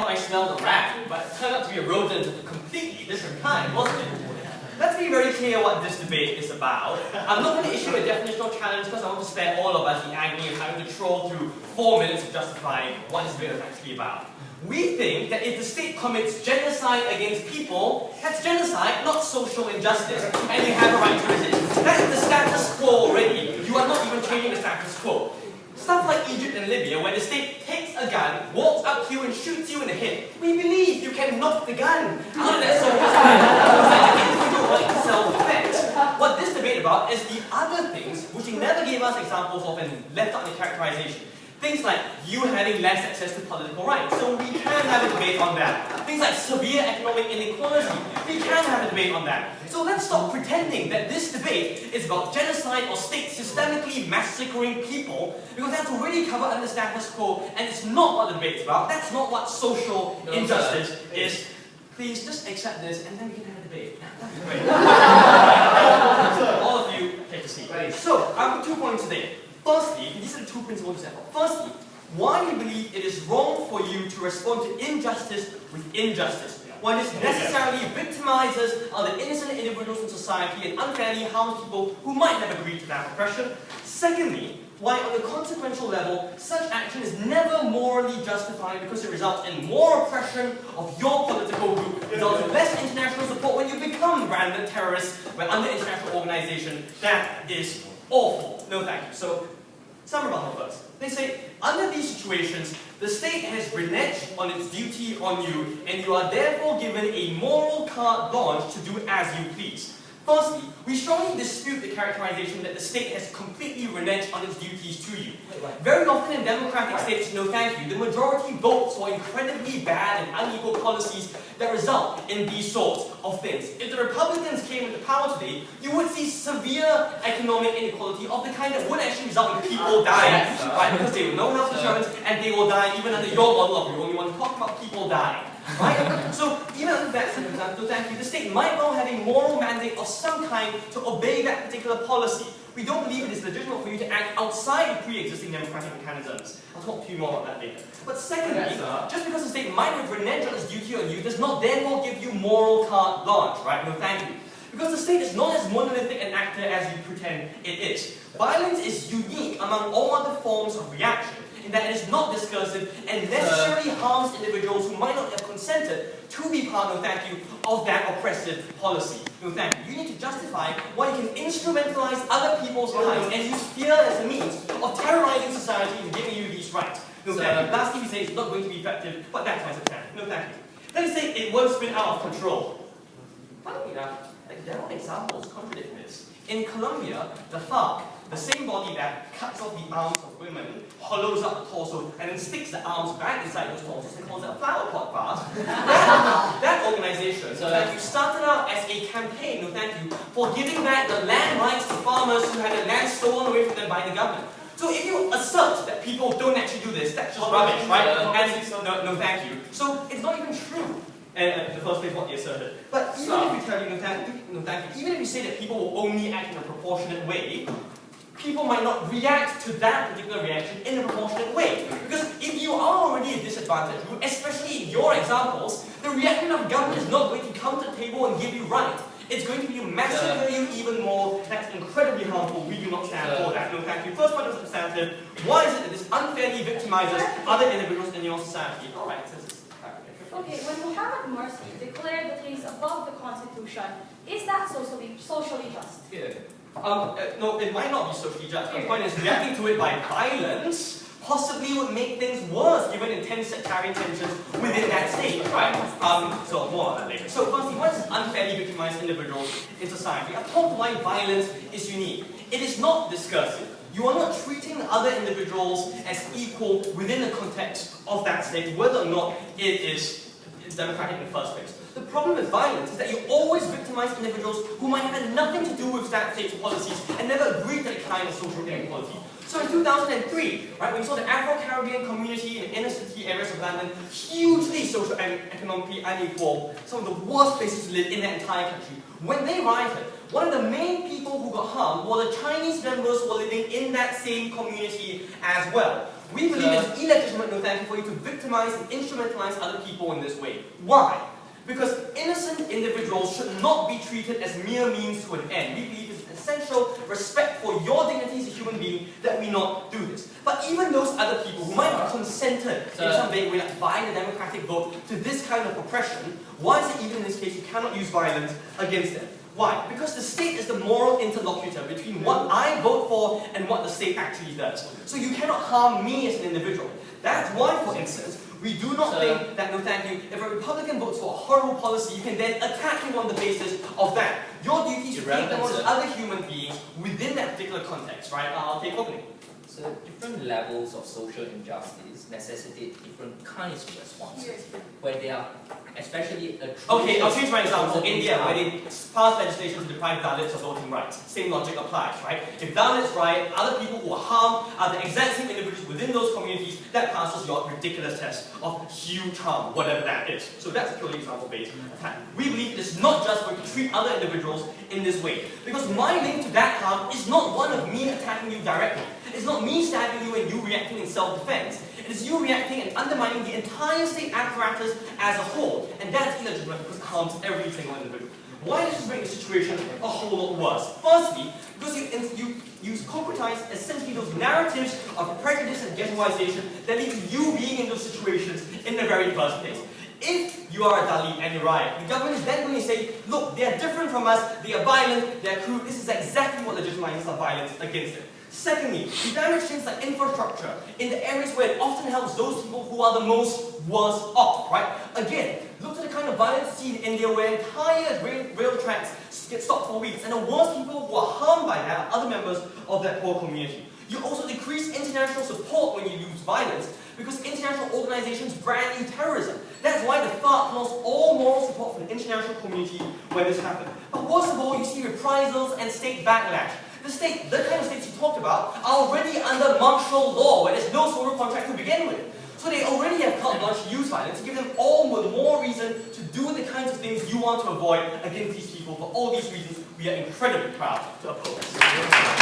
I smelled a rat, but it turned out to be a rodent of a completely different kind, wasn't it? Let's be very clear what this debate is about. I'm not going to issue a definitional challenge because I want to spare all of us the agony of having to troll through 4 minutes of justifying what this debate is actually about. We think that if the state commits genocide against people, that's genocide, not social injustice, and you have a right to resist. That is the status quo already. You are not even changing the status quo. Stuff like Egypt and Libya, where the state takes a gun, walks up to you and shoots you in the head. We believe you can knock the gun out of that soldier's hand. It's an individual right to self-defense. What this debate about is the other things which he never gave us examples of and left out in the characterization. Things like you having less access to political rights, so we can have a debate on that. Things like severe economic inequality, we can have a debate on that. So let's stop pretending that this debate is about genocide or state systemically massacring people, because that's already covered under status quo, and it's not what the debate's about. That's not what social injustice is. Please just accept this, and then we can have a debate. That'd be great. All of you, take a seat. So, I have 2 points today. Firstly, these are the 2 principles to set up. Firstly, why we believe it is wrong for you to respond to injustice with injustice, when this necessarily victimizes other innocent individuals in society and unfairly harms people who might have agreed to that oppression. Secondly, why on a consequential level, such action is never morally justified because it results in more oppression of your political group, results in less international support when you become branded terrorists, when under international organization, that is awful. No thank you. So, some rebuttal first. They say, under these situations, the state has reneged on its duty on you, and you are therefore given a moral carte blanche to do as you please. Firstly, we strongly dispute the characterization that the state has completely reneged on its duties to you. Very often in democratic states, no thank you, the majority votes for incredibly bad and unequal policies that result in these sorts of things. If the Republicans came into power today, you would see severe economic inequality of the kind that would actually result in people dying, right? Because they have no health insurance and they will die even under your model of you only want to talk about people dying. Right? So, even under that circumstance, no thank you, the state might well have a moral mandate of some kind to obey that particular policy. We don't believe it is legitimate for you to act outside the pre-existing democratic mechanisms. I'll talk to you more about that later. But secondly, just because the state might have reneged on its duty on you does not therefore give you moral carte blanche, right? No thank you. Because the state is not as monolithic an actor as you pretend it is. Violence is unique among all other forms of reaction, in that it is not discursive and necessarily harms individuals who might not have consented to be part, no thank you, of that oppressive policy. No thank you. You need to justify why you can instrumentalize other people's lives and use fear as a means of terrorizing society and giving you these rights. No thank you. Lastly, we say it's not going to be effective, but that's my substantive. No thank you. Then we say it won't spin out of control. Funny enough, there are examples contradicting this. In Colombia, the FARC, the same body that cuts off the arms of women, hollows out the torso, and then sticks the arms back inside those torsos and calls it a flower pot vase. That organization, so thank you, started out as a campaign, no thank you, for giving back the land rights to farmers who had their land stolen away from them by the government. So if you assert that people don't actually do this, that's just rubbish, right? And no thank you. So it's not even true. In the first place, what they asserted. But even if we tell you, no thank you, even if we say that people will only act in a proportionate way, people might not react to that particular reaction in a proportionate way. Because if you are already a disadvantaged group, especially in your examples, the reaction of government is not going to come to the table and give you right. It's going to be massacre you even more. That's incredibly harmful. We do not stand for that. No thank you. First point of substantive. Why is it that this unfairly victimizes other individuals in your society? Alright, okay, when Muhammad Morsi declared the case above the Constitution, is that socially just? Yeah. No, it might not be socially just. The point is, reacting to it by violence possibly would make things worse given intense sectarian tensions within that state, right? So more on that later. So firstly, what is unfairly victimized individuals in society? I've talked why violence is unique. It is not discursive. You are not treating other individuals as equal within the context of that state, whether or not it is democratic in the first place. The problem with violence is that you always victimize individuals who might have had nothing to do with that state's policies and never agreed to the kind of social inequality. So in 2003, right, when you saw the Afro-Caribbean community in inner city areas of London hugely social and economically unequal, some of the worst places to live in the entire country, when they rioted, one of the main people who got harmed were the Chinese members who were living in that same community as well. We believe it's illegitimate, no thank you, for you to victimize and instrumentalize other people in this way. Why? Because innocent individuals should not be treated as mere means to an end. We believe it's an essential respect for your dignity as a human being that we not do this. But even those other people who might have consented in some vague way, like buying the democratic vote, to this kind of oppression, why is it even in this case you cannot use violence against them? Why? Because the state is the moral interlocutor between what I vote for and what the state actually does. So you cannot harm me as an individual. That's why, for instance, we do not think that, no thank you, if a Republican votes for a horrible policy, you can then attack him on the basis of that. Your duty is to treat them as other human beings within that particular context, right? I'll take opening. So different levels of social injustice necessitate different kinds of responses. When they are especially okay, I'll change my example. India, where they passed legislation to deprive Dalits of voting rights. Same logic applies, right? If Dalits riot, other people who are harmed are the exact same individuals within those communities, that passes your ridiculous test of huge harm, whatever that is. So that's a purely example-based attack. We believe it is not just going to treat other individuals in this way. Because my link to that harm is not one of me attacking you directly. It's not me stabbing you and you reacting in self-defense. It is you reacting and undermining the entire state apparatus as a whole. And that's illegitimate because it harms every single individual. Why does this make the situation a whole lot worse? Firstly, because you concretize essentially those narratives of prejudice and ghettoization that lead to you being in those situations in the very first place. If you are a Dalit and you riot, the government is then going to say, look, they are different from us, they are violent, they are crude, this is exactly what legitimizes our violence against them. Secondly, you damage things like infrastructure in the areas where it often helps those people who are the most worst off, right? Again, look at the kind of violence seen in India where entire rail tracks get stopped for weeks, and the worst people who are harmed by that are other members of that poor community. You also decrease international support when you use violence, because international organizations brand you terrorism. That's why the FARC lost all moral support from the international community when this happened. But worst of all, you see reprisals and state backlash. The kind of states you talked about are already under martial law, where there's no social contract to begin with. So they already have carte blanche to use violence, to give them all the more reason to do the kinds of things you want to avoid against these people. For all these reasons, we are incredibly proud to oppose.